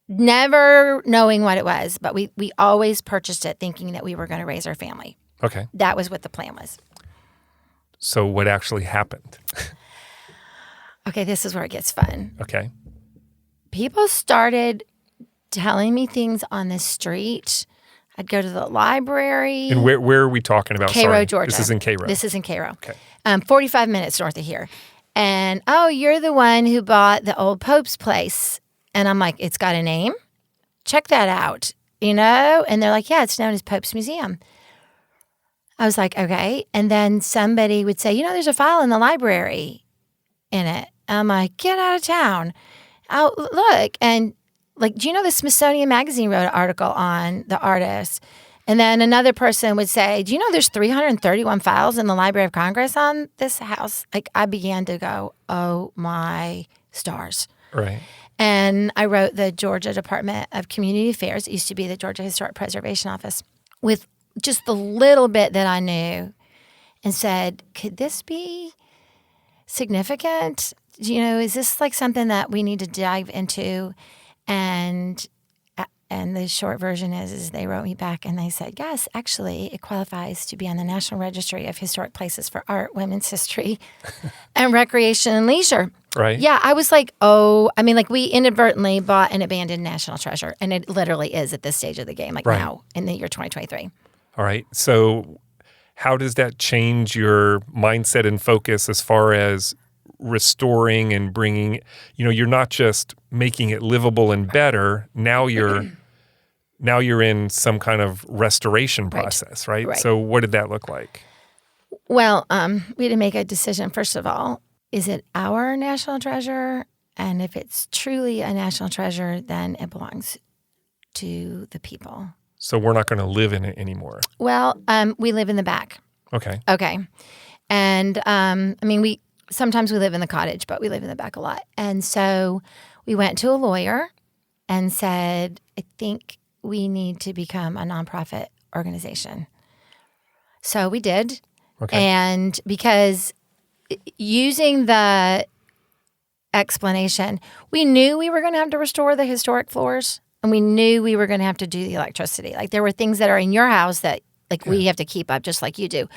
never knowing what it was, but we always purchased it thinking that we were going to raise our family. Okay. That was what the plan was. So what actually happened? Okay, this is where it gets fun. Okay. People started telling me things on the street. I'd go to the library. And where are we talking about? Cairo, Sorry. Georgia. This is in Cairo. This is in Cairo. Okay. 45 minutes north of here. And, oh, you're the one who bought the old Pope's place. And I'm like, it's got a name? Check that out, And they're like, yeah, it's known as Pope's Museum. I was like, okay. And then somebody would say, there's a file in the library in it. I'm like, get out of town. Oh, look. And do you know the Smithsonian Magazine wrote an article on the artist? And then another person would say, do you know there's 331 files in the Library of Congress on this house? I began to go, oh my stars. Right. And I wrote the Georgia Department of Community Affairs. It used to be the Georgia Historic Preservation Office with just the little bit that I knew and said, could this be significant? Is this something that we need to dive into? And the short version is they wrote me back and they said, yes, actually, it qualifies to be on the National Registry of Historic Places for Art, Women's History, and Recreation and Leisure. Right. Yeah, I was like, we inadvertently bought an abandoned national treasure, and it literally is at this stage of the game, now in the year 2023. All right. So how does that change your mindset and focus as far as restoring and bringing, you're not just making it livable and better. Now you're in some kind of restoration process, right? So what did that look like? Well, we had to make a decision. First of all, is it our national treasure? And if it's truly a national treasure, then it belongs to the people. So we're not going to live in it anymore. Well, we live in the back. Okay. And sometimes we live in the cottage, but we live in the back a lot. And so we went to a lawyer and said, I think we need to become a nonprofit organization. So we did. Okay. And because using the explanation, we knew we were going to have to restore the historic floors, and we knew we were going to have to do the electricity. There were things that are in your house that we have to keep up just like you do.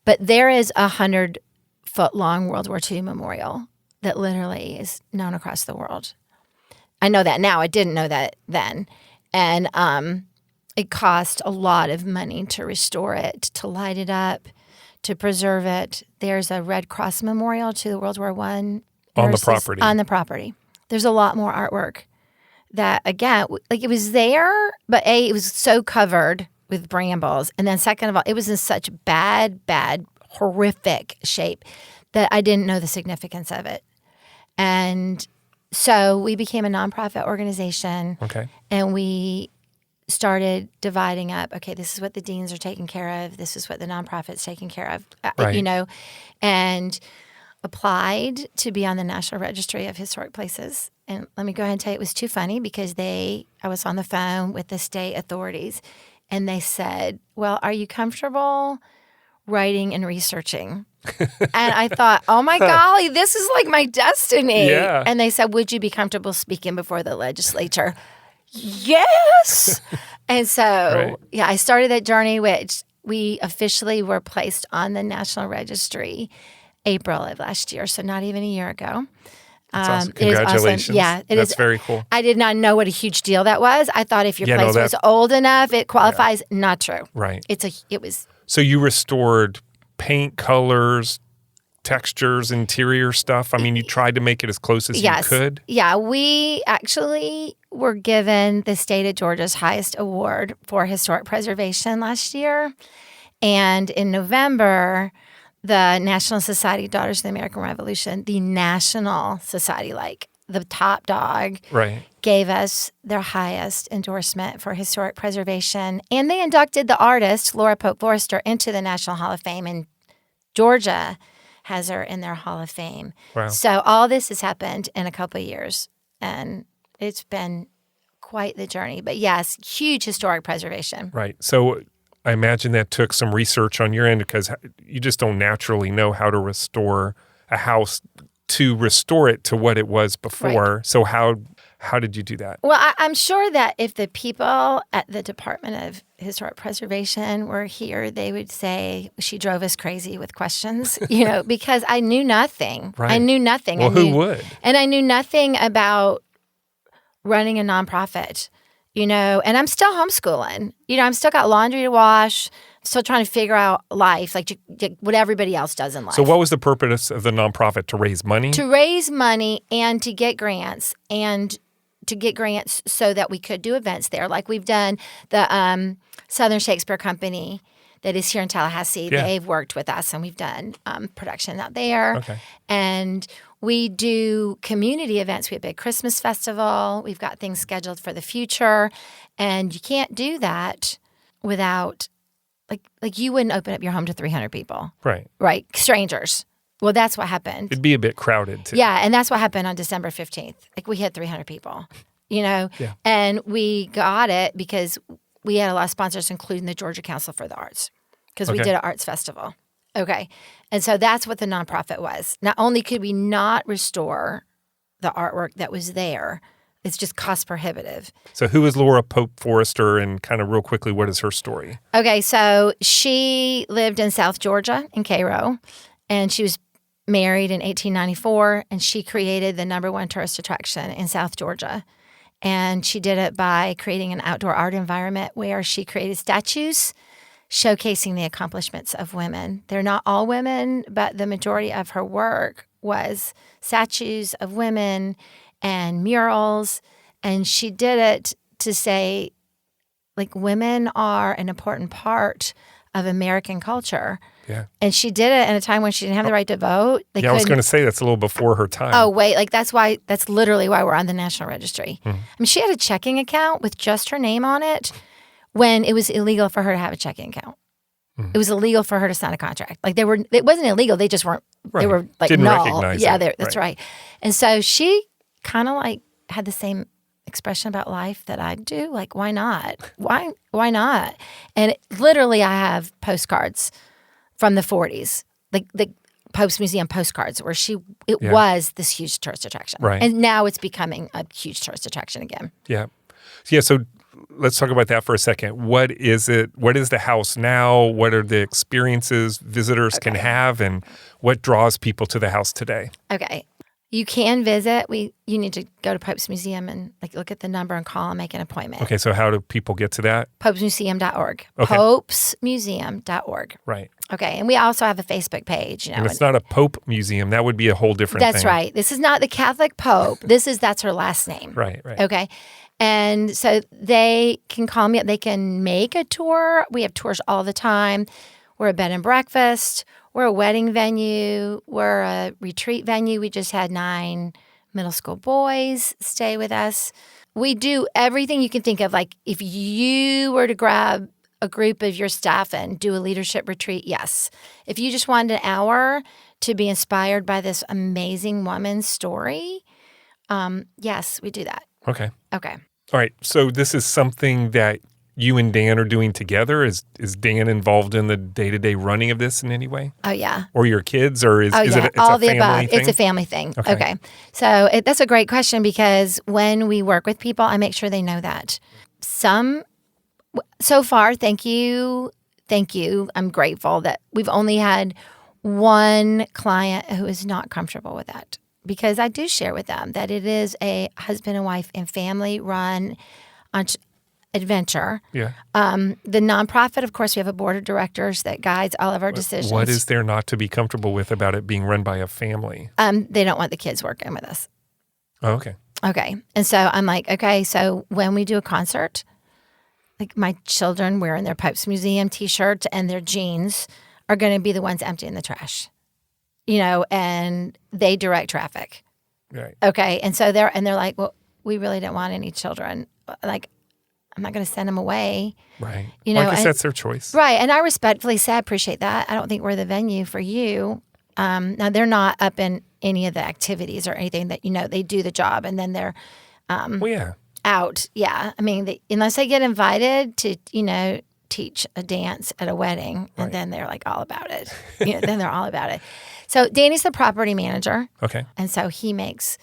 But there is 100-foot-long World War II memorial that literally is known across the world. I know that now. I didn't know that then. And it cost a lot of money to restore it, to light it up, to preserve it. There's a Red Cross memorial to the World War I nurses on the property. There's a lot more artwork that, again, it was there, but it was so covered with brambles. And then second of all, it was in such bad, horrific shape that I didn't know the significance of it. And so we became a nonprofit organization. Okay. And we started dividing up, okay, this is what the deans are taking care of. This is what the nonprofit's taking care of, right. And applied to be on the National Registry of Historic Places. And let me go ahead and tell you, it was too funny because I was on the phone with the state authorities and they said, well, are you comfortable writing and researching? And I thought, oh my golly, this is like my destiny. Yeah. And they said, would you be comfortable speaking before the legislature? Yes. And so, right. I started that journey, which we officially were placed on the National Registry April of last year. So not even a year ago. That's awesome. Congratulations. Awesome. Yeah, That's very cool. I did not know what a huge deal that was. I thought if your place was old enough, it qualifies. Yeah. Not true. Right. It was. So you restored paint, colors, textures, interior stuff. You tried to make it as close as you could. Yeah, we actually were given the state of Georgia's highest award for historic preservation last year. And in November, the National Society of Daughters of the American Revolution, the National Society, the top dog, right, gave us their highest endorsement for historic preservation. And they inducted the artist, Laura Pope Forrester, into the National Hall of Fame. And Georgia has her in their Hall of Fame. Wow. So all this has happened in a couple of years. And it's been quite the journey. But yes, huge historic preservation. Right. So I imagine that took some research on your end because you just don't naturally know how to restore a house to restore it to what it was before. Right. So how did you do that? Well, I'm sure that if the people at the Department of Historic Preservation were here, they would say she drove us crazy with questions, because I knew nothing. Right. I knew nothing. Well, who would? And I knew nothing about running a nonprofit, and I'm still homeschooling. I'm still got laundry to wash, still trying to figure out life, like what everybody else does in life. So what was the purpose of the nonprofit? To raise money? To raise money and to get grants so that we could do events there. Like we've done the Southern Shakespeare Company that is here in Tallahassee. Yeah. They've worked with us and we've done production out there. Okay. And we do community events. We have a big Christmas festival. We've got things scheduled for the future. And you can't do that without, like you wouldn't open up your home to 300 people. Right. Right. Strangers. Well, that's what happened. It'd be a bit crowded, too. Yeah, and that's what happened on December 15th. Like, we had 300 people, Yeah. And we got it because we had a lot of sponsors, including the Georgia Council for the Arts, because we did an arts festival. Okay. And so that's what the nonprofit was. Not only could we not restore the artwork that was there, it's just cost prohibitive. So who is Laura Pope Forrester, and kind of real quickly, what is her story? Okay, so she lived in South Georgia, in Cairo, and she was married in 1894, and she created the #1 tourist attraction in South Georgia. And she did it by creating an outdoor art environment where she created statues showcasing the accomplishments of women. They're not all women, but the majority of her work was statues of women and murals. And she did it to say, like, women are an important part of American culture. Yeah. And she did it at a time when she didn't have the right to vote. I was going to say that's a little before her time. Oh, wait. Like, that's literally why we're on the National Registry. I mean, she had a checking account with just her name on it when it was illegal for her to have a checking account. It was illegal for her to sign a contract. Like, it wasn't illegal. They just weren't, they were like, didn't null. recognize yeah, it. That's right. And so she kind of like had the same expression about life that I do. Like, why not? Why not? And literally, I have postcards from the 40s, like the Pope's Museum postcards, where it was this huge tourist attraction. Right. And now it's becoming a huge tourist attraction again. Yeah. Yeah, so let's talk about that for a second. What is it? What is the house now? What are the experiences visitors can have? And what draws people to the house today? Okay. You can visit. You need to go to Pope's Museum and look at the number and call and make an appointment. Okay, so how do people get to that? Popesmuseum.org. Okay. Popesmuseum.org. Right. Okay, and we also have a Facebook page. And it's not a Pope museum. That would be a whole different thing. That's right. This is not the Catholic Pope. That's her last name. Right. Okay. And so they can call me up. They can make a tour. We have tours all the time. We're a bed and breakfast. We're a wedding venue. We're a retreat venue. We just had 9 middle school boys stay with us. We do everything you can think of. Like, if you were to grab a group of your staff and do a leadership retreat, yes. If you just wanted an hour to be inspired by this amazing woman's story, yes, we do that. Okay. All right. So this is something that you and Dan are doing together? Is Dan involved in the day-to-day running of this in any way? Oh, yeah. Or your kids? Or is it all a the family above. thing? It's a family thing. Okay. So that's a great question, because when we work with people, I make sure they know that. So far, thank you. I'm grateful that we've only had one client who is not comfortable with that, because I do share with them that it is a husband and wife and family-run adventure. Yeah. The nonprofit, of course, we have a board of directors that guides all of our decisions. What is there not to be comfortable with about it being run by a family? They don't want the kids working with us. Oh, okay. Okay. And so I'm like, okay, so when we do a concert, like, my children wearing their Pope's Museum T-shirts and their jeans are going to be the ones emptying the trash, and they direct traffic. Right. Okay. And so they're like, well, we really don't want any children. Like, I'm not going to send them away. Right. I guess that's their choice. Right. And I respectfully say, I appreciate that. I don't think we're the venue for you. Now, they're not up in any of the activities or anything that, they do the job and then they're out. Yeah. I mean, unless they get invited to, teach a dance at a wedding, and Right. then they're like all about it. Then they're all about it. So Danny's the property manager. Okay. And so he makes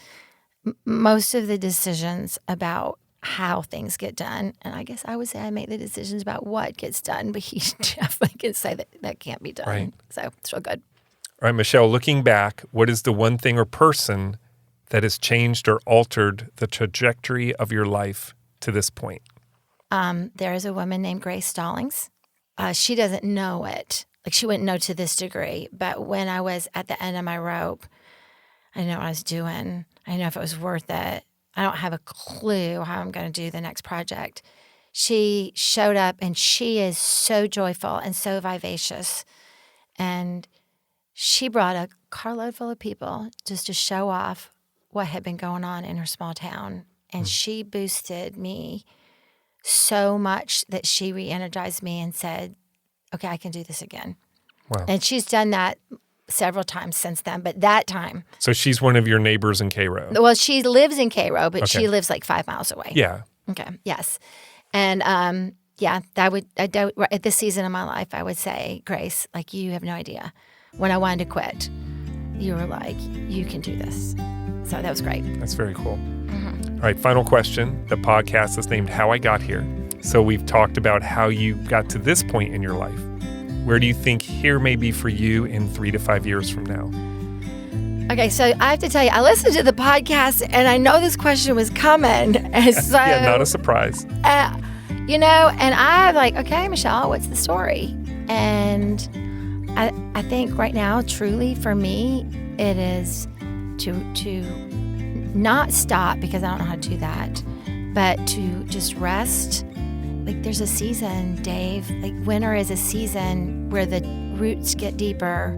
most of the decisions about how things get done. And I guess I would say I make the decisions about what gets done, but he definitely can say that can't be done. Right. So it's real good. All right, Michelle, looking back, what is the one thing or person that has changed or altered the trajectory of your life to this point? There is a woman named Grace Stallings. She doesn't know it. Like, she wouldn't know to this degree. But when I was at the end of my rope, I didn't know what I was doing. I didn't know if it was worth it. I don't have a clue how I'm going to do the next project. She showed up, and she is so joyful and so vivacious. And she brought a carload full of people just to show off what had been going on in her small town. And she boosted me so much that she re-energized me and said, okay, I can do this again. Wow. And she's done that several times since then, but that time. So she's one of your neighbors in Cairo. Well, she lives in Cairo, but Okay. she lives like 5 miles away. Yeah. Okay, yes. And at this season of my life, I would say, Grace, like, you have no idea. When I wanted to quit, you were like, you can do this. So that was great. That's very cool. All right, final question. The podcast is named How I Got Here. So we've talked about how you got to this point in your life. Where do you think here may be for you in 3 to 5 years from now? Okay, so I have to tell you, I listened to the podcast, and I know this question was coming. And so, Yeah, not a surprise. and I'm like, okay, Michelle, what's the story? And I think right now, truly for me, it is to not stop, because I don't know how to do that, but to just rest. Like, there's a season, Dave. Like, winter is a season where the roots get deeper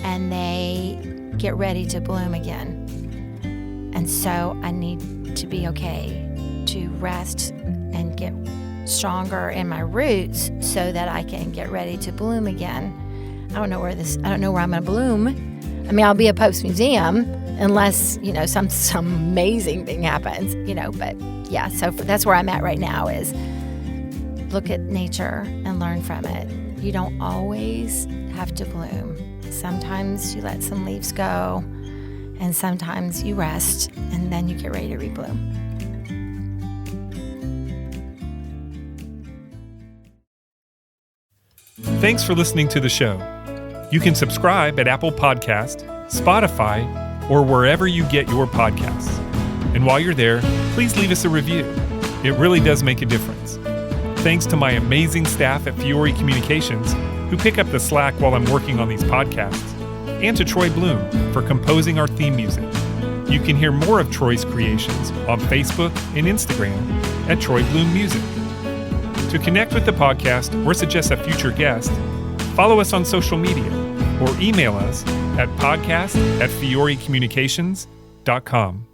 and they get ready to bloom again. And so I need to be okay to rest and get stronger in my roots so that I can get ready to bloom again. I don't know where I'm going to bloom. I mean, I'll be at Pope's Museum unless, some amazing thing happens, but yeah, so that's where I'm at right now, is look at nature and learn from it. You don't always have to bloom. Sometimes you let some leaves go, and sometimes you rest, and then you get ready to rebloom. Thanks for listening to the show. You can subscribe at Apple Podcast, Spotify, or wherever you get your podcasts. And while you're there, please leave us a review. It really does make a difference. Thanks to my amazing staff at Fiore Communications, who pick up the slack while I'm working on these podcasts, and to Troy Bloom for composing our theme music. You can hear more of Troy's creations on Facebook and Instagram at Troy Bloom Music. To connect with the podcast or suggest a future guest, follow us on social media or email us at podcast@fiorecommunications.com.